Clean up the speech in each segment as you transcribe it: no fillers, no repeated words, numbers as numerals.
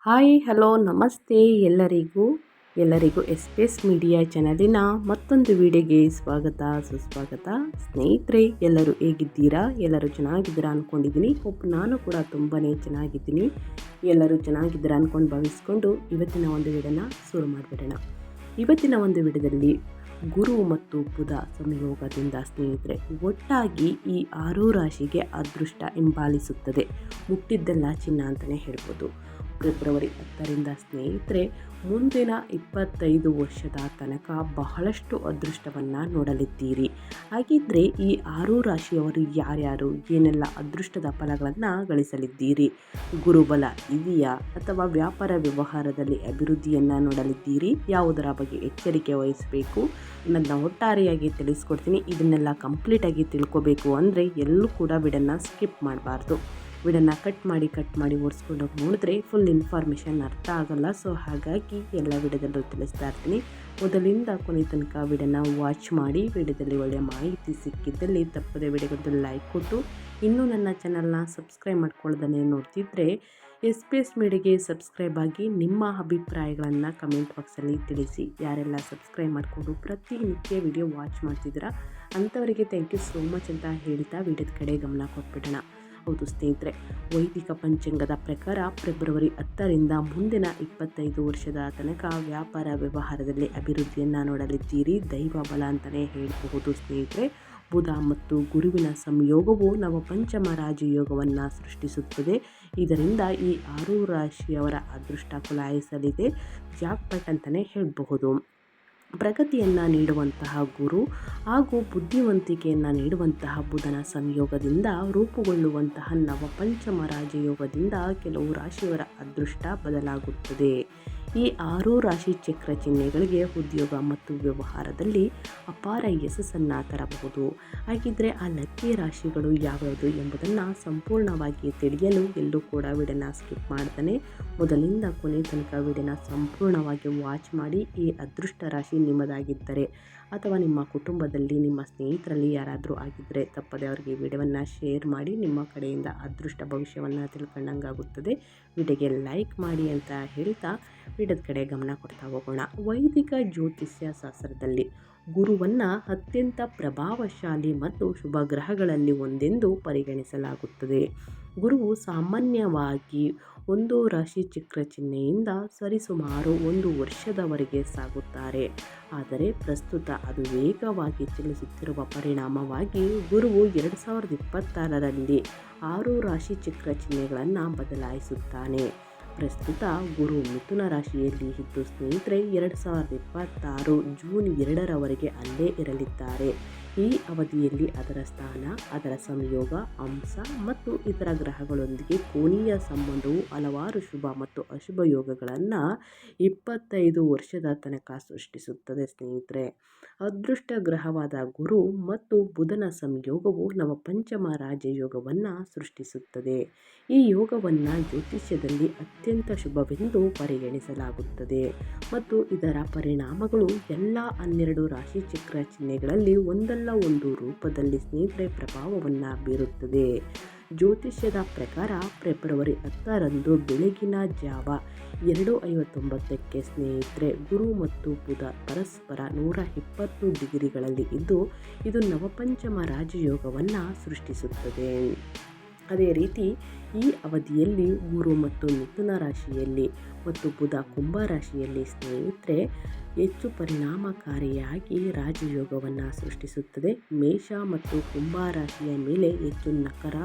Hi hello ನಮಸ್ತೆ ಎಲ್ಲರಿಗೂ S media ಚಾನಲಿನ ಮತ್ತೊಂದು ವಿಡಿಯೋಗೆ ಸ್ವಾಗತ ಸುಸ್ವಾಗತ. ಸ್ನೇಹಿತರೆ, ಎಲ್ಲರೂ ಹೇಗಿದ್ದೀರಾ? ಎಲ್ಲರೂ ಚೆನ್ನಾಗಿದ್ದೀರಾ ಅಂದ್ಕೊಂಡಿದ್ದೀನಿ. ನಾನು ಕೂಡ ತುಂಬಾ ಚೆನ್ನಾಗಿದ್ದೀನಿ. ಎಲ್ಲರೂ ಚೆನ್ನಾಗಿದ್ದೀರಾ ಅಂದ್ಕೊಂಡು ಭಾವಿಸ್ಕೊಂಡು ಇವತ್ತಿನ ಒಂದು ವಿಡಿಯೋನ ಶುರು ಮಾಡಿಬಿಡೋಣ. ಇವತ್ತಿನ ಒಂದು ವಿಡಿಯೋದಲ್ಲಿ ಗುರು ಮತ್ತು ಬುಧ ಸಂಯೋಗದಿಂದ ಸ್ನೇಹಿತರೆ ಒಟ್ಟಾಗಿ ಈ 6 ರಾಶಿಗೆ ಅದೃಷ್ಟ ಹಿಂಬಾಲಿಸುತ್ತದೆ. ಮುಟ್ಟಿದ್ದೆಲ್ಲ ಚಿನ್ನ ಅಂತಲೇ ಹೇಳ್ಬೋದು. ಫೆಬ್ರವರಿ 10ರಿಂದ ಸ್ನೇಹಿತರೆ ಮುಂದಿನ 25 ವರ್ಷದ ತನಕ ಬಹಳಷ್ಟು ಅದೃಷ್ಟವನ್ನು ನೋಡಲಿದ್ದೀರಿ. ಹಾಗಿದ್ದರೆ ಈ 6 ರಾಶಿಯವರು ಯಾರ್ಯಾರು ಏನೆಲ್ಲ ಅದೃಷ್ಟದ ಫಲಗಳನ್ನು ಗಳಿಸಲಿದ್ದೀರಿ? ಗುರುಬಲ ಇದೆಯಾ ಅಥವಾ ವ್ಯಾಪಾರ ವ್ಯವಹಾರದಲ್ಲಿ ಅಭಿವೃದ್ಧಿಯನ್ನು ನೋಡಲಿದ್ದೀರಿ? ಯಾವುದರ ಬಗ್ಗೆ ಎಚ್ಚರಿಕೆ ವಹಿಸಬೇಕು ಅನ್ನೋದನ್ನ ಒಟ್ಟಾರೆಯಾಗಿ ತಿಳಿಸ್ಕೊಡ್ತೀನಿ. ಇದನ್ನೆಲ್ಲ ಕಂಪ್ಲೀಟಾಗಿ ತಿಳ್ಕೊಬೇಕು ಅಂದರೆ ಎಲ್ಲೂ ಕೂಡ ವಿಡಿಯೋನ ಸ್ಕಿಪ್ ಮಾಡಬಾರ್ದು. ವಿಡಿಯೋನ ಕಟ್ ಮಾಡಿ ಓಡಿಸ್ಕೊಂಡು ನೋಡಿದ್ರೆ ಫುಲ್ ಇನ್ಫಾರ್ಮೇಷನ್ ಅರ್ಥ ಆಗಲ್ಲ. ಸೊ ಹಾಗಾಗಿ ಎಲ್ಲ ವಿಡಿಯೋದಲ್ಲೂ ತಿಳಿಸ್ತಾ ಇರ್ತೀನಿ. ಮೊದಲಿಂದ ಕೊನೆ ತನಕ ವಿಡಿಯೋನ ವಾಚ್ ಮಾಡಿ. ವಿಡಿಯೋದಲ್ಲಿ ಒಳ್ಳೆಯ ಮಾಹಿತಿ ಸಿಕ್ಕಿದ್ದಲ್ಲಿ ತಪ್ಪದೆ ವಿಡಿಯೋಗೊಂದು ಲೈಕ್ ಕೊಟ್ಟು, ಇನ್ನೂ ನನ್ನ ಚಾನಲ್ನ ಸಬ್ಸ್ಕ್ರೈಬ್ ಮಾಡ್ಕೊಳ್ಳೋದನ್ನೇ ನೋಡ್ತಿದ್ರೆ ಎಸ್ ಮೀಡಿಯಾಗೆ ಸಬ್ಸ್ಕ್ರೈಬ್ ಆಗಿ ನಿಮ್ಮ ಅಭಿಪ್ರಾಯಗಳನ್ನು ಕಮೆಂಟ್ ಬಾಕ್ಸಲ್ಲಿ ತಿಳಿಸಿ. ಯಾರೆಲ್ಲ ಸಬ್ಸ್ಕ್ರೈಬ್ ಮಾಡಿಕೊಂಡು ಪ್ರತಿನಿತ್ಯ ವಿಡಿಯೋ ವಾಚ್ ಮಾಡ್ತಿದ್ದೀರಾ ಅಂಥವರಿಗೆ ಥ್ಯಾಂಕ್ ಯು ಸೋ ಮಚ್ ಅಂತ ಹೇಳ್ತಾ ವಿಡಿಯೋದ ಕಡೆ ಗಮನ ಕೊಟ್ಬಿಡೋಣ. ಹೌದು ಸ್ನೇಹಿತರೆ, ವೈದಿಕ ಪಂಚಾಂಗದ ಪ್ರಕಾರ ಫೆಬ್ರವರಿ 10ರಿಂದ ಮುಂದಿನ 25 ವರ್ಷದ ತನಕ ವ್ಯಾಪಾರ ವ್ಯವಹಾರದಲ್ಲಿ ಅಭಿವೃದ್ಧಿಯನ್ನು ನೋಡಲಿದ್ದೀರಿ. ದೈವ ಬಲ ಅಂತಲೇ ಹೇಳಬಹುದು ಸ್ನೇಹಿತರೆ. ಬುಧ ಮತ್ತು ಗುರುವಿನ ಸಂಯೋಗವು ನವಪಂಚಮ ರಾಜಯೋಗವನ್ನು ಸೃಷ್ಟಿಸುತ್ತದೆ. ಇದರಿಂದ ಈ 6 ರಾಶಿಯವರ ಅದೃಷ್ಟ ಕುಲಾಯಿಸಲಿದೆ. ಜಾಕ್ಪಾಟ್ ಅಂತಲೇ ಹೇಳಬಹುದು. ಪ್ರಗತಿಯನ್ನು ನೀಡುವಂತಹ ಗುರು ಹಾಗೂ ಬುದ್ಧಿವಂತಿಕೆಯನ್ನು ನೀಡುವಂತಹ ಬುಧನ ಸಂಯೋಗದಿಂದ ರೂಪುಗೊಳ್ಳುವಂತಹ ನವಪಂಚಮ ರಾಜಯೋಗದಿಂದ ಕೆಲವು ರಾಶಿಯವರ ಅದೃಷ್ಟ ಬದಲಾಗುತ್ತದೆ. ಈ 6 ರಾಶಿ ಚಕ್ರ ಚಿಹ್ನೆಗಳಿಗೆ ಉದ್ಯೋಗ ಮತ್ತು ವ್ಯವಹಾರದಲ್ಲಿ ಅಪಾರ ಯಶಸ್ಸನ್ನು ತರಬಹುದು. ಹಾಗಿದ್ದರೆ ಆ ಲಕ್ಕಿ ರಾಶಿಗಳು ಯಾವ್ಯಾವುದು ಎಂಬುದನ್ನು ಸಂಪೂರ್ಣವಾಗಿ ತಿಳಿಯಲು ಎಲ್ಲೂ ಕೂಡ ವಿಡಿಯೋನ ಸ್ಕಿಪ್ ಮಾಡ್ತಾನೆ ಮೊದಲಿಂದ ಕೊನೆ ತನಕ ವಿಡಿಯೋನ ಸಂಪೂರ್ಣವಾಗಿ ವಾಚ್ ಮಾಡಿ. ಈ ಅದೃಷ್ಟ ರಾಶಿ ನಿಮ್ಮದಾಗಿದ್ದರೆ ಅಥವಾ ನಿಮ್ಮ ಕುಟುಂಬದಲ್ಲಿ ನಿಮ್ಮ ಸ್ನೇಹಿತರಲ್ಲಿ ಯಾರಾದರೂ ಆಗಿದ್ದರೆ ತಪ್ಪದೆ ಅವರಿಗೆ ವಿಡಿಯೋವನ್ನು ಶೇರ್ ಮಾಡಿ. ನಿಮ್ಮ ಕಡೆಯಿಂದ ಅದೃಷ್ಟ ಭವಿಷ್ಯವನ್ನು ತಿಳ್ಕೊಂಡಂಗಾಗುತ್ತದೆ. ವಿಡಿಯೋಗೆ ಲೈಕ್ ಮಾಡಿ ಅಂತ ಹೇಳ್ತಾ ವಿಡಿಯೋದ ಕಡೆ ಗಮನ ಕೊಡ್ತಾ ಹೋಗೋಣ. ವೈದಿಕ ಜ್ಯೋತಿಷ್ಯ ಶಾಸ್ತ್ರದಲ್ಲಿ ಗುರುವನ್ನು ಅತ್ಯಂತ ಪ್ರಭಾವಶಾಲಿ ಮತ್ತು ಶುಭ ಗ್ರಹಗಳಲ್ಲಿ ಒಂದೆಂದು ಪರಿಗಣಿಸಲಾಗುತ್ತದೆ. ಗುರುವು ಸಾಮಾನ್ಯವಾಗಿ ಒಂದು ರಾಶಿ ಚಕ್ರ ಚಿಹ್ನೆಯಿಂದ ಸರಿಸುಮಾರು 1 ವರ್ಷದವರೆಗೆ ಸಾಗುತ್ತಾರೆ. ಆದರೆ ಪ್ರಸ್ತುತ ಅದು ವೇಗವಾಗಿ ಚಲಿಸುತ್ತಿರುವ ಪರಿಣಾಮವಾಗಿ ಗುರುವು 2026ರಲ್ಲಿ 6 ರಾಶಿ ಚಕ್ರ ಚಿಹ್ನೆಗಳನ್ನು ಬದಲಾಯಿಸುತ್ತಾನೆ. ಪ್ರಸ್ತುತ ಗುರು ಮಿಥುನ ರಾಶಿಯಲ್ಲಿ ಇದ್ದು ಸ್ನೇಹಿತರೆ 2026 ಜೂನ್ 2ರವರೆಗೆ ಅಲ್ಲೇ ಇರಲಿದ್ದಾರೆ. ಈ ಅವಧಿಯಲ್ಲಿ ಅದರ ಸ್ಥಾನ, ಅದರ ಸಂಯೋಗ, ಅಂಶ ಮತ್ತು ಇತರ ಗ್ರಹಗಳೊಂದಿಗೆ ಕೋನೀಯ ಸಂಬಂಧವು ಹಲವಾರು ಶುಭ ಮತ್ತು ಅಶುಭ ಯೋಗಗಳನ್ನು 25 ವರ್ಷದ ತನಕ ಸೃಷ್ಟಿಸುತ್ತದೆ ಸ್ನೇಹಿತರೆ. ಅದೃಷ್ಟ ಗ್ರಹವಾದ ಗುರು ಮತ್ತು ಬುಧನ ಸಂಯೋಗವು ನವಪಂಚಮ ರಾಜಯೋಗವನ್ನು ಸೃಷ್ಟಿಸುತ್ತದೆ. ಈ ಯೋಗವನ್ನು ಜ್ಯೋತಿಷ್ಯದಲ್ಲಿ ಅತ್ಯಂತ ಶುಭವೆಂದು ಪರಿಗಣಿಸಲಾಗುತ್ತದೆ ಮತ್ತು ಇದರ ಪರಿಣಾಮಗಳು ಎಲ್ಲ 12 ರಾಶಿ ಚಕ್ರ ಚಿಹ್ನೆಗಳಲ್ಲಿ ಒಂದಲ್ಲ ಒಂದು ರೂಪದಲ್ಲಿ ಸ್ನೇಹಿತರೆ ಪ್ರಭಾವವನ್ನು ಬೀರುತ್ತದೆ. ಜ್ಯೋತಿಷ್ಯದ ಪ್ರಕಾರ ಫೆಬ್ರವರಿ 10ರಂದು ಬೆಳಗಿನ ಜಾವ 2:59ಕ್ಕೆ ಸ್ನೇಹಿತರೆ ಗುರು ಮತ್ತು ಬುಧ ಪರಸ್ಪರ 120 ಡಿಗ್ರಿಗಳಲ್ಲಿ ಇದ್ದು ಇದು ನವಪಂಚಮ ರಾಜಯೋಗವನ್ನು ಸೃಷ್ಟಿಸುತ್ತದೆ. ಅದೇ ರೀತಿ ಈ ಅವಧಿಯಲ್ಲಿ ಗುರು ಮತ್ತು ಮಿಥುನ ರಾಶಿಯಲ್ಲಿ ಮತ್ತು ಬುಧ ಕುಂಭ ರಾಶಿಯಲ್ಲಿ ಸ್ನೇಹಿತರೆ ಹೆಚ್ಚು ಪರಿಣಾಮಕಾರಿಯಾಗಿ ರಾಜಯೋಗವನ್ನು ಸೃಷ್ಟಿಸುತ್ತದೆ. ಮೇಷ ಮತ್ತು ಕುಂಭ ರಾಶಿಯ ಮೇಲೆ ಹೆಚ್ಚು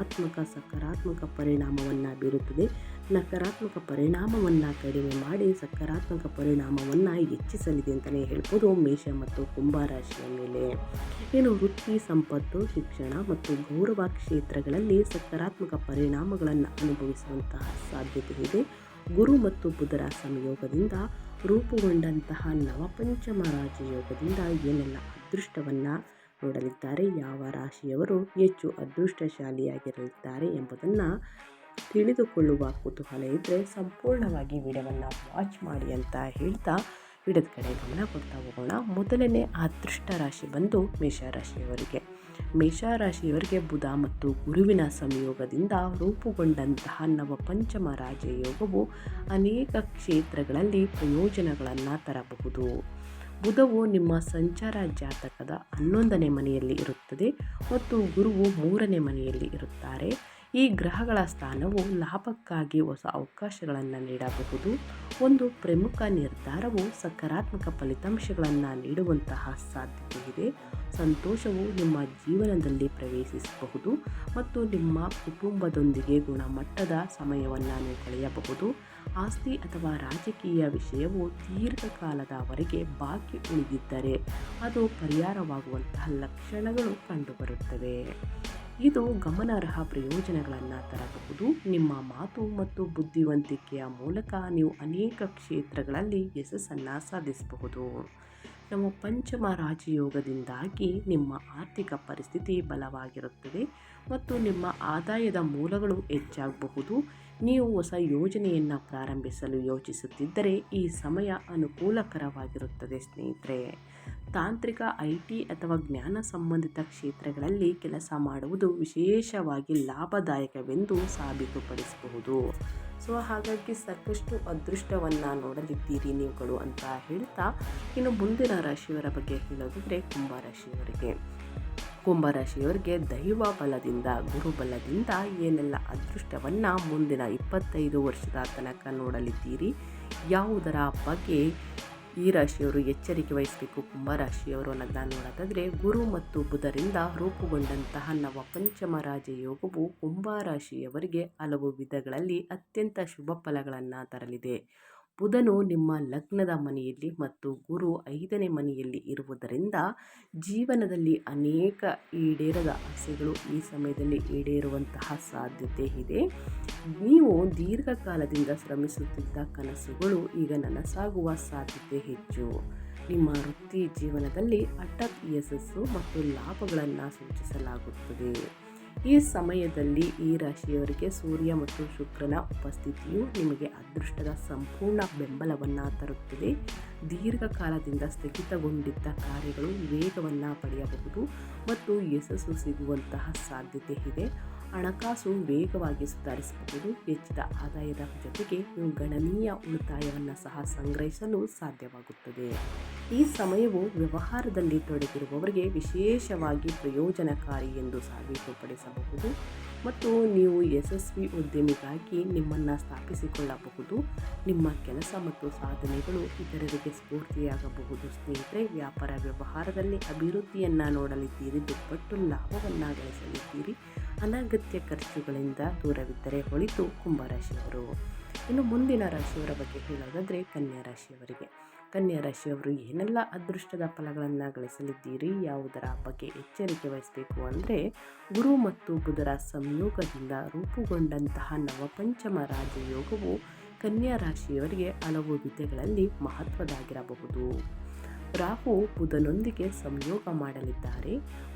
ಸಕಾರಾತ್ಮಕ ಪರಿಣಾಮವನ್ನು ಬೀರುತ್ತದೆ. ನಕಾರಾತ್ಮಕ ಪರಿಣಾಮವನ್ನು ಕಡಿಮೆ ಮಾಡಿ ಸಕಾರಾತ್ಮಕ ಪರಿಣಾಮವನ್ನು ಹೆಚ್ಚಿಸಲಿದೆ ಅಂತಲೇ ಹೇಳ್ಬೋದು ಮೇಷ ಮತ್ತು ಕುಂಭ ರಾಶಿಯ ಮೇಲೆ. ವೃತ್ತಿ, ಸಂಪತ್ತು, ಶಿಕ್ಷಣ ಮತ್ತು ಗೌರವ ಕ್ಷೇತ್ರಗಳಲ್ಲಿ ಸಕಾರಾತ್ಮಕ ಪರಿಣಾಮಗಳನ್ನು ಅನುಭವಿಸುವಂತಹ ಸಾಧ್ಯತೆ ಇದೆ. ಗುರು ಮತ್ತು ಬುಧರ ಸಂಯೋಗದಿಂದ ರೂಪುಗೊಂಡಂತಹ ನವಪಂಚಮ ರಾಜಯೋಗದಿಂದ ಏನೆಲ್ಲ ಅದೃಷ್ಟವನ್ನು ನೋಡಲಿದ್ದಾರೆ, ಯಾವ ರಾಶಿಯವರು ಹೆಚ್ಚು ಅದೃಷ್ಟಶಾಲಿಯಾಗಿರಲಿದ್ದಾರೆ ಎಂಬುದನ್ನು ತಿಳಿದುಕೊಳ್ಳುವ ಕುತೂಹಲ ಇದ್ದರೆ ಸಂಪೂರ್ಣವಾಗಿ ವಿಡಿಯೋವನ್ನು ವಾಚ್ ಮಾಡಿ ಅಂತ ಹೇಳ್ತಾ ವಿಡಿಯೋದ ಕಡೆ ಗಮನ ಕೊಡ್ತಾ ಹೋಗೋಣ. ಮೊದಲನೇ ಅದೃಷ್ಟ ರಾಶಿ ಬಂದು ಮೇಷರಾಶಿಯವರಿಗೆ. ಮೇಷರಾಶಿಯವರಿಗೆ ಬುಧ ಮತ್ತು ಗುರುವಿನ ಸಂಯೋಗದಿಂದ ರೂಪುಗೊಂಡಂತಹ ನವಪಂಚಮ ರಾಜಯೋಗವು ಅನೇಕ ಕ್ಷೇತ್ರಗಳಲ್ಲಿ ಪ್ರಯೋಜನಗಳನ್ನು ತರಬಹುದು. ಬುಧವು ನಿಮ್ಮ ಸಂಚಾರ ಜಾತಕದ 11ನೇ ಮನೆಯಲ್ಲಿ ಇರುತ್ತದೆ ಮತ್ತು ಗುರುವು 3ನೇ ಮನೆಯಲ್ಲಿ ಇರುತ್ತಾರೆ. ಈ ಗ್ರಹಗಳ ಸ್ಥಾನವು ಲಾಭಕ್ಕಾಗಿ ಹೊಸ ಅವಕಾಶಗಳನ್ನು ನೀಡಬಹುದು. ಒಂದು ಪ್ರಮುಖ ನಿರ್ಧಾರವು ಸಕಾರಾತ್ಮಕ ಫಲಿತಾಂಶಗಳನ್ನು ನೀಡುವಂತಹ ಸಾಧ್ಯತೆ ಇದೆ. ಸಂತೋಷವು ನಿಮ್ಮ ಜೀವನದಲ್ಲಿ ಪ್ರವೇಶಿಸಬಹುದು ಮತ್ತು ನಿಮ್ಮ ಕುಟುಂಬದೊಂದಿಗೆ ಗುಣಮಟ್ಟದ ಸಮಯವನ್ನು ನೀವು ಕಳೆಯಬಹುದು. ಆಸ್ತಿ ಅಥವಾ ರಾಜಕೀಯ ವಿಷಯವು ದೀರ್ಘಕಾಲದವರೆಗೆ ಬಾಕಿ ಉಳಿದಿದ್ದರೆ ಅದು ಪರಿಹಾರವಾಗುವಂತಹ ಲಕ್ಷಣಗಳು ಕಂಡುಬರುತ್ತವೆ. ಇದು ಗಮನಾರ್ಹ ಪ್ರಯೋಜನಗಳನ್ನು ತರಬಹುದು. ನಿಮ್ಮ ಮಾತು ಮತ್ತು ಬುದ್ಧಿವಂತಿಕೆಯ ಮೂಲಕ ನೀವು ಅನೇಕ ಕ್ಷೇತ್ರಗಳಲ್ಲಿ ಯಶಸ್ಸನ್ನು ಸಾಧಿಸಬಹುದು. ನಮ್ಮ ಪಂಚಮ ರಾಜಯೋಗದಿಂದಾಗಿ ನಿಮ್ಮ ಆರ್ಥಿಕ ಪರಿಸ್ಥಿತಿ ಬಲವಾಗಿರುತ್ತದೆ ಮತ್ತು ನಿಮ್ಮ ಆದಾಯದ ಮೂಲಗಳು ಹೆಚ್ಚಾಗಬಹುದು. ನೀವು ಹೊಸ ಯೋಜನೆಯನ್ನು ಪ್ರಾರಂಭಿಸಲು ಯೋಚಿಸುತ್ತಿದ್ದರೆ ಈ ಸಮಯ ಅನುಕೂಲಕರವಾಗಿರುತ್ತದೆ ಸ್ನೇಹಿತರೆ. ತಾಂತ್ರಿಕ, IT ಅಥವಾ ಜ್ಞಾನ ಸಂಬಂಧಿತ ಕ್ಷೇತ್ರಗಳಲ್ಲಿ ಕೆಲಸ ಮಾಡುವುದು ವಿಶೇಷವಾಗಿ ಲಾಭದಾಯಕವೆಂದು ಸಾಬೀತುಪಡಿಸಬಹುದು. ಹಾಗಾಗಿ ಸಾಕಷ್ಟು ಅದೃಷ್ಟವನ್ನು ನೋಡಲಿದ್ದೀರಿ ನೀವುಗಳು ಅಂತ ಹೇಳ್ತಾ, ಇನ್ನು ಮುಂದಿನ ರಾಶಿಯವರ ಬಗ್ಗೆ ಹೇಳೋದಾದರೆ ಕುಂಭರಾಶಿಯವರಿಗೆ ದೈವ ಬಲದಿಂದ, ಗುರುಬಲದಿಂದ ಏನೆಲ್ಲ ಅದೃಷ್ಟವನ್ನು ಮುಂದಿನ 25 ವರ್ಷದ ತನಕ ನೋಡಲಿದ್ದೀರಿ, ಯಾವುದರ ಬಗ್ಗೆ ಈ ರಾಶಿಯವರು ಎಚ್ಚರಿಕೆ ವಹಿಸಬೇಕು ಕುಂಭರಾಶಿಯವರು ಅನ್ನೋದನ್ನು ನೋಡೋದಾದರೆ, ಗುರು ಮತ್ತು ಬುಧರಿಂದ ರೂಪುಗೊಂಡಂತಹ ನವಪಂಚಮ ರಾಜಯೋಗವು ಕುಂಭರಾಶಿಯವರಿಗೆ ಹಲವು ವಿಧಗಳಲ್ಲಿ ಅತ್ಯಂತ ಶುಭ ಫಲಗಳನ್ನು ತರಲಿದೆ. ಬುಧನು ನಿಮ್ಮ ಲಗ್ನದ ಮನೆಯಲ್ಲಿ ಮತ್ತು ಗುರು 5ನೇ ಮನೆಯಲ್ಲಿ ಇರುವುದರಿಂದ ಜೀವನದಲ್ಲಿ ಅನೇಕ ಈಡೇರದ ಆಸೆಗಳು ಈ ಸಮಯದಲ್ಲಿ ಈಡೇರುವಂತಹ ಸಾಧ್ಯತೆ ಇದೆ. ನೀವು ದೀರ್ಘಕಾಲದಿಂದ ಶ್ರಮಿಸುತ್ತಿದ್ದ ಕನಸುಗಳು ಈಗ ನನಸಾಗುವ ಸಾಧ್ಯತೆ ಹೆಚ್ಚು. ನಿಮ್ಮ ವೃತ್ತಿ ಜೀವನದಲ್ಲಿ ಹಠಾತ್ ಯಶಸ್ಸು ಮತ್ತು ಲಾಭಗಳನ್ನು ಸೂಚಿಸಲಾಗುತ್ತದೆ. ಈ ಸಮಯದಲ್ಲಿ ಈ ರಾಶಿಯವರಿಗೆ ಸೂರ್ಯ ಮತ್ತು ಶುಕ್ರನ ಉಪಸ್ಥಿತಿಯು ನಿಮಗೆ ಅದೃಷ್ಟದ ಸಂಪೂರ್ಣ ಬೆಂಬಲವನ್ನು ತರುತ್ತದೆ. ದೀರ್ಘಕಾಲದಿಂದ ಸ್ಥಗಿತಗೊಂಡಿದ್ದ ಕಾರ್ಯಗಳು ವೇಗವನ್ನು ಪಡೆಯಬಹುದು ಮತ್ತು ಯಶಸ್ಸು ಸಿಗುವಂತಹ ಸಾಧ್ಯತೆ ಇದೆ. ಹಣಕಾಸು ವೇಗವಾಗಿ ಸುಧಾರಿಸಬಹುದು. ಹೆಚ್ಚಿದ ಆದಾಯದ ಜೊತೆಗೆ ನೀವು ಗಣನೀಯ ಉಳಿತಾಯವನ್ನು ಸಹ ಸಂಗ್ರಹಿಸಲು ಸಾಧ್ಯವಾಗುತ್ತದೆ. ಈ ಸಮಯವು ವ್ಯವಹಾರದಲ್ಲಿ ತೊಡಗಿರುವವರಿಗೆ ವಿಶೇಷವಾಗಿ ಪ್ರಯೋಜನಕಾರಿ ಎಂದು ಸಾಬೀತುಪಡಿಸಬಹುದು ಮತ್ತು ನೀವು ಯಶಸ್ವಿ ಉದ್ಯಮಿಗಾಗಿ ನಿಮ್ಮನ್ನು ಸ್ಥಾಪಿಸಿಕೊಳ್ಳಬಹುದು. ನಿಮ್ಮ ಕೆಲಸ ಮತ್ತು ಸಾಧನೆಗಳು ಇತರರಿಗೆ ಸ್ಫೂರ್ತಿಯಾಗಬಹುದು. ಸ್ನೇಹಿತರೆ, ವ್ಯಾಪಾರ ವ್ಯವಹಾರದಲ್ಲಿ ಅಭಿವೃದ್ಧಿಯನ್ನು ನೋಡಲಿದ್ದೀರಿ, ದುಪ್ಪಟ್ಟು ಲಾಭವನ್ನು ಗಳಿಸಲಿದ್ದೀರಿ. ಅನಗತ್ಯ ಖರ್ಚುಗಳಿಂದ ದೂರವಿದ್ದರೆ ಹೊಳಿತು ಕುಂಭರಾಶಿಯವರು. ಇನ್ನು ಮುಂದಿನ ರಾಶಿಯವರ ಬಗ್ಗೆ ಹೇಳೋದಾದರೆ ಕನ್ಯಾ ರಾಶಿಯವರು ಏನೆಲ್ಲ ಅದೃಷ್ಟದ ಫಲಗಳನ್ನು ಗಳಿಸಲಿದ್ದೀರಿ, ಯಾವುದರ ಬಗ್ಗೆ ಎಚ್ಚರಿಕೆ ವಹಿಸಬೇಕು ಅಂದರೆ, ಗುರು ಮತ್ತು ಬುಧರ ಸಂಯೋಗದಿಂದ ರೂಪುಗೊಂಡಂತಹ ನವಪಂಚಮ ರಾಜಯೋಗವು ಕನ್ಯಾ ರಾಶಿಯವರಿಗೆ ಹಲವು ವಿಧಗಳಲ್ಲಿ ಮಹತ್ವದಾಗಿರಬಹುದು. ರಾಹು ಬುಧನೊಂದಿಗೆ ಸಂಯೋಗ ಮಾಡಲಿದ್ದಾರೆ.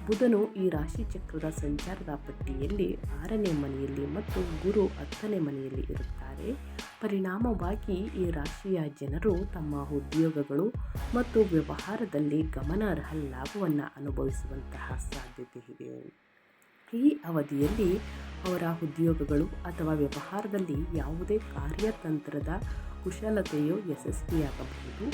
ಬುಧನು ಈ ರಾಶಿ ಚಕ್ರದ ಸಂಚಾರದ ಪಟ್ಟಿಯಲ್ಲಿ 6ನೇ ಮನೆಯಲ್ಲಿ ಮತ್ತು ಗುರು 10ನೇ ಮನೆಯಲ್ಲಿ ಇರುತ್ತಾರೆ. ಪರಿಣಾಮವಾಗಿ ಈ ರಾಶಿಯ ಜನರು ತಮ್ಮ ಉದ್ಯೋಗಗಳು ಮತ್ತು ವ್ಯವಹಾರದಲ್ಲಿ ಗಮನಾರ್ಹ ಲಾಭವನ್ನು ಅನುಭವಿಸುವಂತಹ ಸಾಧ್ಯತೆ ಇದೆ. ಈ ಅವಧಿಯಲ್ಲಿ ಅವರ ಉದ್ಯೋಗಗಳು ಅಥವಾ ವ್ಯವಹಾರದಲ್ಲಿ ಯಾವುದೇ ಕಾರ್ಯತಂತ್ರದ ಕುಶಲತೆಯು ಯಶಸ್ವಿಯಾಗಬಹುದು.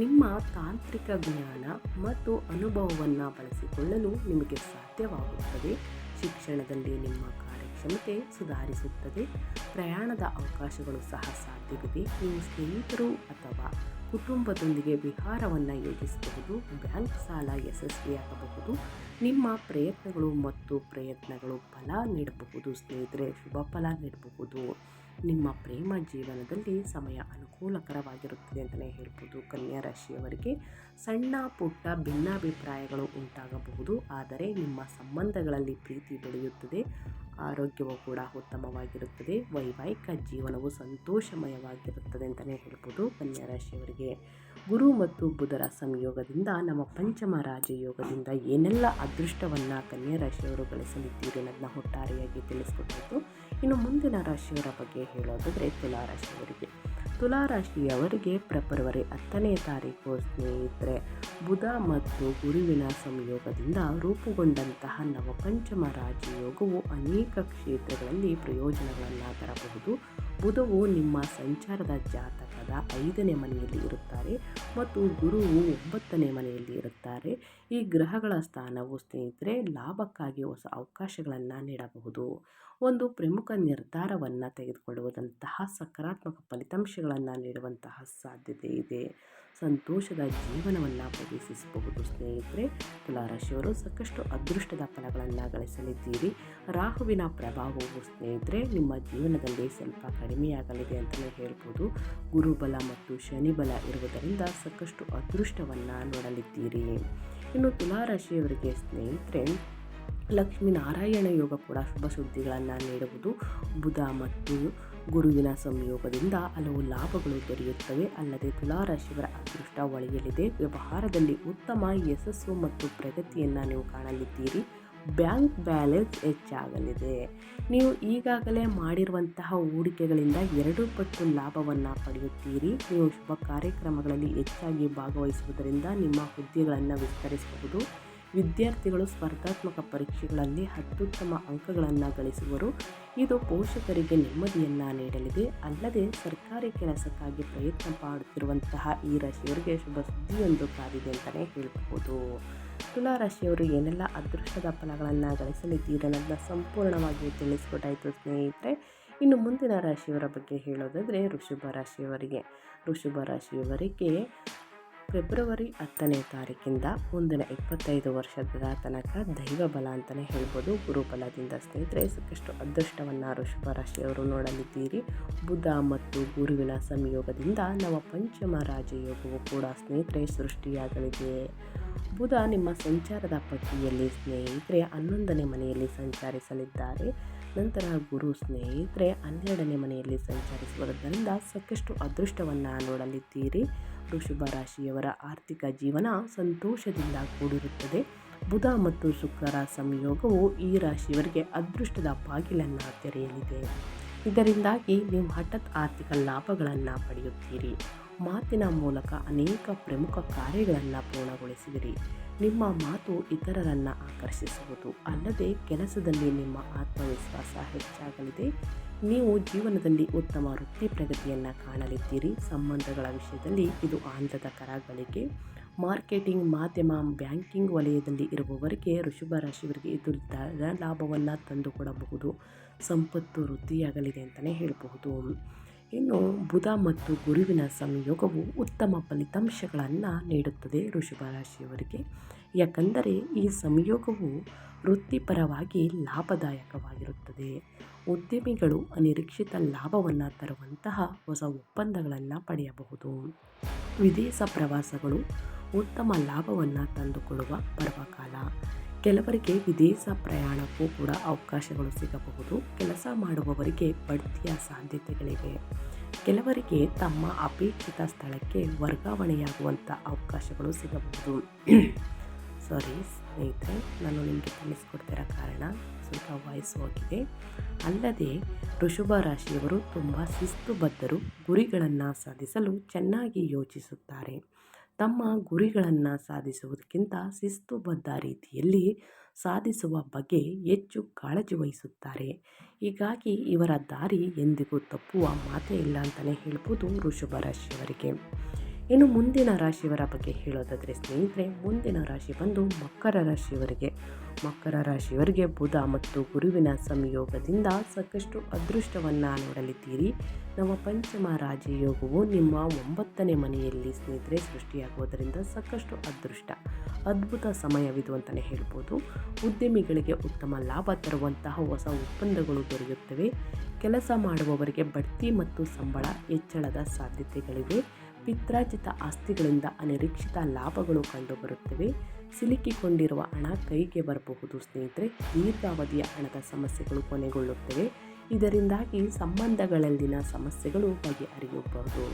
ನಿಮ್ಮ ತಾಂತ್ರಿಕ ಜ್ಞಾನ ಮತ್ತು ಅನುಭವವನ್ನು ಬಳಸಿಕೊಳ್ಳಲು ನಿಮಗೆ ಸಾಧ್ಯವಾಗುತ್ತದೆ. ಶಿಕ್ಷಣದಲ್ಲಿ ನಿಮ್ಮ ಕಾರ್ಯಕ್ಷಮತೆ ಸುಧಾರಿಸುತ್ತದೆ. ಪ್ರಯಾಣದ ಅವಕಾಶಗಳು ಸಹ ಸಾಧ್ಯವಿದೆ. ನೀವು ಸ್ನೇಹಿತರು ಅಥವಾ ಕುಟುಂಬದೊಂದಿಗೆ ವಿಹಾರವನ್ನು ಯೋಜಿಸಬಹುದು. ಬ್ಯಾಂಕ್ ಸಾಲ ಯಶಸ್ವಿಯಾಗಬಹುದು. ನಿಮ್ಮ ಪ್ರಯತ್ನಗಳು ಫಲ ನೀಡಬಹುದು. ಸ್ನೇಹಿತರೆ, ಶುಭ ಫಲ ನೀಡಬಹುದು. ನಿಮ್ಮ ಪ್ರೇಮ ಜೀವನದಲ್ಲಿ ಸಮಯ ಅನುಕೂಲಕರವಾಗಿರುತ್ತದೆ ಅಂತಲೇ ಹೇಳ್ಬೋದು. ಕನ್ಯಾ ರಾಶಿಯವರಿಗೆ ಸಣ್ಣ ಪುಟ್ಟ ಭಿನ್ನಾಭಿಪ್ರಾಯಗಳು ಉಂಟಾಗಬಹುದು, ಆದರೆ ನಿಮ್ಮ ಸಂಬಂಧಗಳಲ್ಲಿ ಪ್ರೀತಿ ಬೆಳೆಯುತ್ತದೆ. ಆರೋಗ್ಯವು ಕೂಡ ಉತ್ತಮವಾಗಿರುತ್ತದೆ. ವೈವಾಹಿಕ ಜೀವನವು ಸಂತೋಷಮಯವಾಗಿರುತ್ತದೆ ಅಂತಲೇ ಹೇಳ್ಬೋದು. ಕನ್ಯಾ ರಾಶಿಯವರಿಗೆ ಗುರು ಮತ್ತು ಬುಧರ ಸಂಯೋಗದಿಂದ ನಮ್ಮ ಪಂಚಮ ರಾಜಯೋಗದಿಂದ ಏನೆಲ್ಲ ಅದೃಷ್ಟವನ್ನು ಕನ್ಯಾ ರಾಶಿಯವರು ಗಳಿಸಲಿದ್ದೀರಿ ಅನ್ನೋದನ್ನ ಒಟ್ಟಾರೆಯಾಗಿ ತಿಳಿಸ್ಕೊಟ್ಟಿತ್ತು. ಇನ್ನು ಮುಂದಿನ ರಾಶಿಯವರ ಬಗ್ಗೆ ಹೇಳೋದಾದರೆ ತುಲಾರಾಶಿಯವರಿಗೆ ಫೆಬ್ರವರಿ 10ನೇ ತಾರೀಕು ಸ್ನೇಹಿತರೆ, ಬುಧ ಮತ್ತು ಗುರುವಿನ ಸಂಯೋಗದಿಂದ ರೂಪುಗೊಂಡಂತಹ ನವಪಂಚಮ ರಾಜಯೋಗವು ಅನೇಕ ಕ್ಷೇತ್ರಗಳಲ್ಲಿ ಪ್ರಯೋಜನಗಳನ್ನು ತರಬಹುದು. ಬುಧವು ನಿಮ್ಮ ಸಂಚಾರದ ಜಾತಕದ 5ನೇ ಮನೆಯಲ್ಲಿ ಇರುತ್ತಾರೆ ಮತ್ತು ಗುರುವು 9ನೇ ಮನೆಯಲ್ಲಿ ಇರುತ್ತಾರೆ. ಈ ಗ್ರಹಗಳ ಸ್ಥಾನವು ಸ್ನೇಹಿತರೆ ಲಾಭಕ್ಕಾಗಿ ಹೊಸ ಅವಕಾಶಗಳನ್ನು ನೀಡಬಹುದು. ಒಂದು ಪ್ರಮುಖ ನಿರ್ಧಾರವನ್ನು ತೆಗೆದುಕೊಳ್ಳುವಂತಹ ಸಕಾರಾತ್ಮಕ ಫಲಿತಾಂಶಗಳನ್ನು ನೀಡುವಂತಹ ಸಾಧ್ಯತೆ ಇದೆ. ಸಂತೋಷದ ಜೀವನವನ್ನು ಪ್ರವೇಶಿಸಬಹುದು. ಸ್ನೇಹಿತರೆ, ತುಲಾರಾಶಿಯವರು ಸಾಕಷ್ಟು ಅದೃಷ್ಟದ ಫಲಗಳನ್ನು ಗಳಿಸಲಿದ್ದೀರಿ. ರಾಹುವಿನ ಪ್ರಭಾವವು ಸ್ನೇಹಿತರೆ ನಿಮ್ಮ ಜೀವನದಲ್ಲಿ ಸ್ವಲ್ಪ ಕಡಿಮೆಯಾಗಲಿದೆ ಅಂತಲೇ ಹೇಳ್ಬೋದು. ಗುರುಬಲ ಮತ್ತು ಶನಿ ಬಲ ಇರುವುದರಿಂದ ಸಾಕಷ್ಟು ಅದೃಷ್ಟವನ್ನು ನೋಡಲಿದ್ದೀರಿ. ಇನ್ನು ತುಲಾರಾಶಿಯವರಿಗೆ ಸ್ನೇಹಿತರೆ, ಲಕ್ಷ್ಮೀನಾರಾಯಣ ಯೋಗ ಕೂಡ ಶುಭ ಸುದ್ದಿಗಳನ್ನು ನೀಡುವುದು. ಬುಧ ಮತ್ತು ಗುರುವಿನ ಸಂಯೋಗದಿಂದ ಹಲವು ಲಾಭಗಳು ದೊರೆಯುತ್ತವೆ. ಅಲ್ಲದೆ ತುಲಾರಾಶಿಯವರ ಅದೃಷ್ಟ ಒಳೆಯಲಿದೆ. ವ್ಯವಹಾರದಲ್ಲಿ ಉತ್ತಮ ಯಶಸ್ಸು ಮತ್ತು ಪ್ರಗತಿಯನ್ನು ನೀವು ಕಾಣಲಿದ್ದೀರಿ. ಬ್ಯಾಂಕ್ ಬ್ಯಾಲೆನ್ಸ್ ಹೆಚ್ಚಾಗಲಿದೆ. ನೀವು ಈಗಾಗಲೇ ಮಾಡಿರುವಂತಹ ಹೂಡಿಕೆಗಳಿಂದ 2 ಪಟ್ಟು ಲಾಭವನ್ನು ಪಡೆಯುತ್ತೀರಿ. ನೀವು ಶುಭ ಕಾರ್ಯಕ್ರಮಗಳಲ್ಲಿ ಹೆಚ್ಚಾಗಿ ಭಾಗವಹಿಸುವುದರಿಂದ ನಿಮ್ಮ ಹುದ್ದೆಗಳನ್ನು ವಿಸ್ತರಿಸಬಹುದು. ವಿದ್ಯಾರ್ಥಿಗಳು ಸ್ಪರ್ಧಾತ್ಮಕ ಪರೀಕ್ಷೆಗಳಲ್ಲಿ ಅತ್ಯುತ್ತಮ ಅಂಕಗಳನ್ನು ಗಳಿಸುವರು. ಇದು ಪೋಷಕರಿಗೆ ನೆಮ್ಮದಿಯನ್ನು ನೀಡಲಿದೆ. ಅಲ್ಲದೆ ಸರ್ಕಾರಿ ಕೆಲಸಕ್ಕಾಗಿ ಪ್ರಯತ್ನ ಮಾಡುತ್ತಿರುವಂತಹ ಈ ರಾಶಿಯವರಿಗೆ ಶುಭ ಸುದ್ದಿಯೊಂದು ಕಾದಿದೆ ಅಂತಲೇ ಹೇಳಬಹುದು. ತುಲಾರಾಶಿಯವರು ಏನೆಲ್ಲ ಅದೃಷ್ಟದ ಫಲಗಳನ್ನು ಗಳಿಸಲಿದ್ದೀರಿ ಅನ್ನೋದನ್ನ ಸಂಪೂರ್ಣವಾಗಿ ತಿಳಿಸ್ಕೊಟ್ಟಾಯಿತು ಸ್ನೇಹಿತರೆ. ಇನ್ನು ಮುಂದಿನ ರಾಶಿಯವರ ಬಗ್ಗೆ ಹೇಳೋದಾದರೆ ವೃಷಭ ರಾಶಿಯವರಿಗೆ ಫೆಬ್ರವರಿ 10ನೇ ತಾರೀಕಿಂದ ಮುಂದಿನ 25 ವರ್ಷದ ತನಕ ದೈವ ಬಲ ಅಂತಲೇ ಹೇಳ್ಬೋದು. ಗುರುಬಲದಿಂದ ಸ್ನೇಹಿತರೆ ಸಾಕಷ್ಟು ಅದೃಷ್ಟವನ್ನು ವೃಷಭ ರಾಶಿಯವರು ನೋಡಲಿದ್ದೀರಿ. ಬುಧ ಮತ್ತು ಗುರುವಿನ ಸಂಯೋಗದಿಂದ ನವಪಂಚಮ ರಾಜಯೋಗವು ಕೂಡ ಸ್ನೇಹಿತರೆ ಸೃಷ್ಟಿಯಾಗಲಿದೆ. ಬುಧ ನಿಮ್ಮ ಸಂಚಾರದ ಪಟ್ಟಿಯಲ್ಲಿ ಸ್ನೇಹಿತರೆ 11ನೇ ಮನೆಯಲ್ಲಿ ಸಂಚರಿಸಲಿದ್ದಾರೆ. ನಂತರ ಗುರು ಸ್ನೇಹಿತರೆ 12ನೇ ಮನೆಯಲ್ಲಿ ಸಂಚರಿಸುವುದರಿಂದ ಸಾಕಷ್ಟು ಅದೃಷ್ಟವನ್ನು ನೋಡಲಿದ್ದೀರಿ. ವೃಷಭ ರಾಶಿಯವರ ಆರ್ಥಿಕ ಜೀವನ ಸಂತೋಷದಿಂದ ಕೂಡಿರುತ್ತದೆ. ಬುಧ ಮತ್ತು ಶುಕ್ರರ ಸಂಯೋಗವು ಈ ರಾಶಿಯವರಿಗೆ ಅದೃಷ್ಟದ ಬಾಗಿಲನ್ನು ತೆರೆಯಲಿದೆ. ಇದರಿಂದಾಗಿ ನೀವು ಹಠಾತ್ ಆರ್ಥಿಕ ಲಾಭಗಳನ್ನು ಪಡೆಯುತ್ತೀರಿ. ಮಾತಿನ ಮೂಲಕ ಅನೇಕ ಪ್ರಮುಖ ಕಾರ್ಯಗಳನ್ನು ಪೂರ್ಣಗೊಳಿಸುವಿರಿ. ನಿಮ್ಮ ಮಾತು ಇತರರನ್ನು ಆಕರ್ಷಿಸುವುದು. ಅಲ್ಲದೆ ಕೆಲಸದಲ್ಲಿ ನಿಮ್ಮ ಆತ್ಮವಿಶ್ವಾಸ ಹೆಚ್ಚಾಗಲಿದೆ. ನೀವು ಜೀವನದಲ್ಲಿ ಉತ್ತಮ ವೃತ್ತಿ ಪ್ರಗತಿಯನ್ನು ಕಾಣಲಿದ್ದೀರಿ. ಸಂಬಂಧಗಳ ವಿಷಯದಲ್ಲಿ ಇದು ಆನಂದಕರ ಗಳಿಕೆ. ಮಾರ್ಕೆಟಿಂಗ್, ಮಾಧ್ಯಮ, ಬ್ಯಾಂಕಿಂಗ್ ವಲಯದಲ್ಲಿ ಇರುವವರಿಗೆ ವೃಷಭ ರಾಶಿಯವರಿಗೆ ಇದು ಲಾಭವನ್ನು ತಂದುಕೊಡಬಹುದು. ಸಂಪತ್ತು ವೃದ್ಧಿಯಾಗಲಿದೆ ಅಂತಲೇ ಹೇಳಬಹುದು. ಇನ್ನು ಬುಧ ಮತ್ತು ಗುರುವಿನ ಸಂಯೋಗವು ಉತ್ತಮ ಫಲಿತಾಂಶಗಳನ್ನು ನೀಡುತ್ತದೆ ವೃಷಭ ರಾಶಿಯವರಿಗೆ. ಯಾಕಂದರೆ ಈ ಸಂಯೋಗವು ವೃತ್ತಿಪರವಾಗಿ ಲಾಭದಾಯಕವಾಗಿರುತ್ತದೆ. ಉದ್ಯಮಿಗಳು ಅನಿರೀಕ್ಷಿತ ಲಾಭವನ್ನು ತರುವಂತಹ ಹೊಸ ಒಪ್ಪಂದಗಳನ್ನು ಪಡೆಯಬಹುದು. ವಿದೇಶ ಪ್ರವಾಸಗಳು ಉತ್ತಮ ಲಾಭವನ್ನು ತಂದುಕೊಡುವ ಪರ್ವಕಾಲ. ಕೆಲವರಿಗೆ ವಿದೇಶ ಪ್ರಯಾಣಕ್ಕೂ ಕೂಡ ಅವಕಾಶಗಳು ಸಿಗಬಹುದು. ಕೆಲಸ ಮಾಡುವವರಿಗೆ ಬಡ್ತಿಯ ಸಾಧ್ಯತೆಗಳಿವೆ. ಕೆಲವರಿಗೆ ತಮ್ಮ ಅಪೇಕ್ಷಿತ ಸ್ಥಳಕ್ಕೆ ವರ್ಗಾವಣೆಯಾಗುವಂಥ ಅವಕಾಶಗಳು ಸಿಗಬಹುದು. ಸ್ನೇಹಿತರೆ, ನಾನು ನಿಮಗೆ ತಿಳಿಸ್ಕೊಡ್ತಿರೋ ಕಾರಣ ಸ್ವಲ್ಪ ವಾಯ್ಸ್ ಹೋಗಿದೆ. ಅಲ್ಲದೆ ವೃಷಭ ರಾಶಿಯವರು ತುಂಬ ಶಿಸ್ತುಬದ್ಧರು. ಗುರಿಗಳನ್ನು ಸಾಧಿಸಲು ಚೆನ್ನಾಗಿ ಯೋಚಿಸುತ್ತಾರೆ. ತಮ್ಮ ಗುರಿಗಳನ್ನು ಸಾಧಿಸುವುದಕ್ಕಿಂತ ಶಿಸ್ತುಬದ್ಧ ರೀತಿಯಲ್ಲಿ ಸಾಧಿಸುವ ಬಗ್ಗೆ ಹೆಚ್ಚು ಕಾಳಜಿ ವಹಿಸುತ್ತಾರೆ. ಹೀಗಾಗಿ ಇವರ ದಾರಿ ಎಂದಿಗೂ ತಪ್ಪುವ ಮಾತೇ ಇಲ್ಲ ಅಂತಲೇ ಹೇಳ್ಬೋದು ವೃಷಭ ರಾಶಿಯವರಿಗೆ. ಇನ್ನು ಮುಂದಿನ ರಾಶಿಯವರ ಬಗ್ಗೆ ಹೇಳೋದಾದರೆ ಸ್ನೇಹಿತರೆ, ಮುಂದಿನ ರಾಶಿ ಬಂದು ಮಕರ ರಾಶಿಯವರಿಗೆ ಬುಧ ಮತ್ತು ಗುರುವಿನ ಸಂಯೋಗದಿಂದ ಸಾಕಷ್ಟು ಅದೃಷ್ಟವನ್ನು ನೋಡಲಿದ್ದೀರಿ. ನವಪಂಚಮ ರಾಜಯೋಗವು ನಿಮ್ಮ 9ನೇ ಮನೆಯಲ್ಲಿ ಸ್ನೇಹಿತರೆ ಸೃಷ್ಟಿಯಾಗುವುದರಿಂದ ಸಾಕಷ್ಟು ಅದ್ಭುತ ಸಮಯವಿದು ಅಂತಲೇ ಹೇಳ್ಬೋದು. ಉದ್ಯಮಿಗಳಿಗೆ ಉತ್ತಮ ಲಾಭ ತರುವಂತಹ ಹೊಸ ಒಪ್ಪಂದಗಳು ದೊರೆಯುತ್ತವೆ. ಕೆಲಸ ಮಾಡುವವರಿಗೆ ಬಡ್ತಿ ಮತ್ತು ಸಂಬಳ ಹೆಚ್ಚಳದ ಸಾಧ್ಯತೆಗಳಿವೆ. ಪಿತ್ರಾರ್ಜಿತ ಆಸ್ತಿಗಳಿಂದ ಅನಿರೀಕ್ಷಿತ ಲಾಭಗಳು ಕಂಡುಬರುತ್ತವೆ. ಸಿಲುಕಿಕೊಂಡಿರುವ ಹಣ ಕೈಗೆ ಬರಬಹುದು ಸ್ನೇಹಿತರೆ. ದೀರ್ಘಾವಧಿಯ ಹಣದ ಸಮಸ್ಯೆಗಳು ಕೊನೆಗೊಳ್ಳುತ್ತವೆ. ಇದರಿಂದಾಗಿ ಸಂಬಂಧಗಳಲ್ಲಿನ ಸಮಸ್ಯೆಗಳು ಬಗೆಹರಿಯಬಹುದು.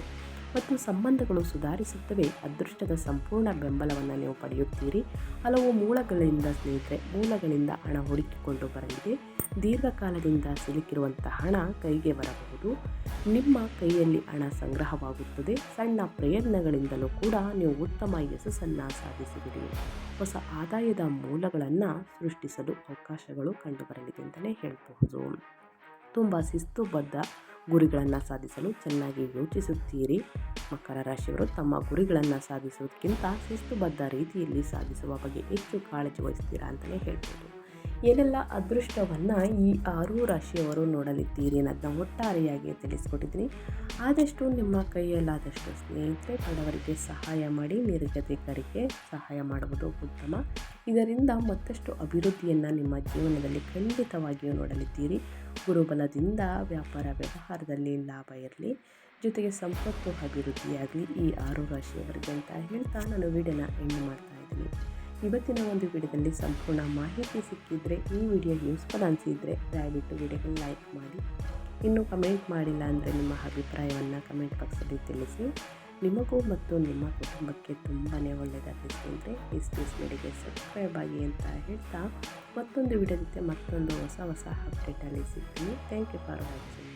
ಮತ್ತು ಸಂಬಂಧಗಳು ಸುಧಾರಿಸುತ್ತವೆ. ಅದೃಷ್ಟದ ಸಂಪೂರ್ಣ ಬೆಂಬಲವನ್ನು ನೀವು ಪಡೆಯುತ್ತೀರಿ. ಹಲವು ಮೂಲಗಳಿಂದ ಹಣ ಹುಡುಕಿಕೊಂಡು ಬರಲಿದೆ. ದೀರ್ಘಕಾಲದಿಂದ ಸಿಲುಕಿರುವಂಥ ಹಣ ಕೈಗೆ ಬರಬಹುದು. ನಿಮ್ಮ ಕೈಯಲ್ಲಿ ಹಣ ಸಂಗ್ರಹವಾಗುತ್ತದೆ. ಸಣ್ಣ ಪ್ರಯತ್ನಗಳಿಂದಲೂ ಕೂಡ ನೀವು ಉತ್ತಮ ಯಶಸ್ಸನ್ನು ಸಾಧಿಸುವಿರಿ. ಹೊಸ ಆದಾಯದ ಮೂಲಗಳನ್ನು ಸೃಷ್ಟಿಸಲು ಅವಕಾಶಗಳು ಕಂಡುಬರಲಿದೆ ಅಂತಲೇ ಹೇಳಬಹುದು. ತುಂಬ ಶಿಸ್ತುಬದ್ಧ ಗುರಿಗಳನ್ನು ಸಾಧಿಸಲು ಚೆನ್ನಾಗಿ ಯೋಚಿಸುತ್ತೀರಿ. ಮಕರ ರಾಶಿಯವರು ತಮ್ಮ ಗುರಿಗಳನ್ನು ಸಾಧಿಸುವುದಕ್ಕಿಂತ ಶಿಸ್ತುಬದ್ಧ ರೀತಿಯಲ್ಲಿ ಸಾಧಿಸುವ ಬಗ್ಗೆ ಹೆಚ್ಚು ಕಾಳಜಿ ವಹಿಸ್ತೀರಾ ಅಂತಲೇ ಹೇಳ್ಬೋದು. ಏನೆಲ್ಲ ಅದೃಷ್ಟವನ್ನು ಈ 6 ರಾಶಿಯವರು ನೋಡಲಿದ್ದೀರಿ ಅನ್ನೋದನ್ನ ಒಟ್ಟಾರೆಯಾಗಿ ತಿಳಿಸ್ಕೊಟ್ಟಿದ್ದೀನಿ. ಆದಷ್ಟು ನಿಮ್ಮ ಕೈಯಲ್ಲಾದಷ್ಟು ಸ್ನೇಹಿತರೆ ಬಡವರಿಗೆ ಸಹಾಯ ಮಾಡಿ, ನಿರ್ಗತಿಕರಿಗೆ ಸಹಾಯ ಮಾಡುವುದು ಉತ್ತಮ. ಇದರಿಂದ ಮತ್ತಷ್ಟು ಅಭಿವೃದ್ಧಿಯನ್ನು ನಿಮ್ಮ ಜೀವನದಲ್ಲಿ ಖಂಡಿತವಾಗಿಯೂ ನೋಡಲಿದ್ದೀರಿ. ಗುರುಬಲದಿಂದ ವ್ಯಾಪಾರ ವ್ಯವಹಾರದಲ್ಲಿ ಲಾಭ ಇರಲಿ, ಜೊತೆಗೆ ಸಂಪತ್ತು ಅಭಿವೃದ್ಧಿಯಾಗಲಿ ಈ 6 ರಾಶಿಯವರಿಗೆ ಅಂತ ಹೇಳ್ತಾ ನಾನು ವಿಡಿಯೋನ ಎಂಡ್ ಮಾಡ್ತಾ ಇದ್ದೀನಿ. ಇವತ್ತಿನ ಒಂದು ವಿಡಿಯೋದಲ್ಲಿ ಸಂಪೂರ್ಣ ಮಾಹಿತಿ ಸಿಕ್ಕಿದರೆ, ಈ ವಿಡಿಯೋ ಯೂಸ್ಫುಲ್ ಅನಿಸಿದರೆ ದಯವಿಟ್ಟು ವಿಡಿಯೋಗೆ ಲೈಕ್ ಮಾಡಿ. ಇನ್ನೂ ಕಮೆಂಟ್ ಮಾಡಿಲ್ಲ ಅಂದರೆ ನಿಮ್ಮ ಅಭಿಪ್ರಾಯವನ್ನು ಕಮೆಂಟ್ ಬಾಕ್ಸಲ್ಲಿ ತಿಳಿಸಿ. ನಿಮಗೂ ಮತ್ತು ನಿಮ್ಮ ಕುಟುಂಬಕ್ಕೆ ತುಂಬಾ ಒಳ್ಳೆಯದಾಗಲಿ ಸ್ನೇಹಿತರೆ. ಎಸ್ಪೇಸ್ ಮೀಡಿಯಾಗೆ ಸಬ್ಸ್ಕ್ರೈಬ್ ಆಗಿ ಅಂತ ಹೇಳ್ತಾ ಮತ್ತೊಂದು ವಿಡಿಯೋ ಜೊತೆ ಮತ್ತೊಂದು ಹೊಸ ಅಪ್ಡೇಟಲ್ಲಿ ಸಿಗ್ತೀನಿ. Thank you for watching.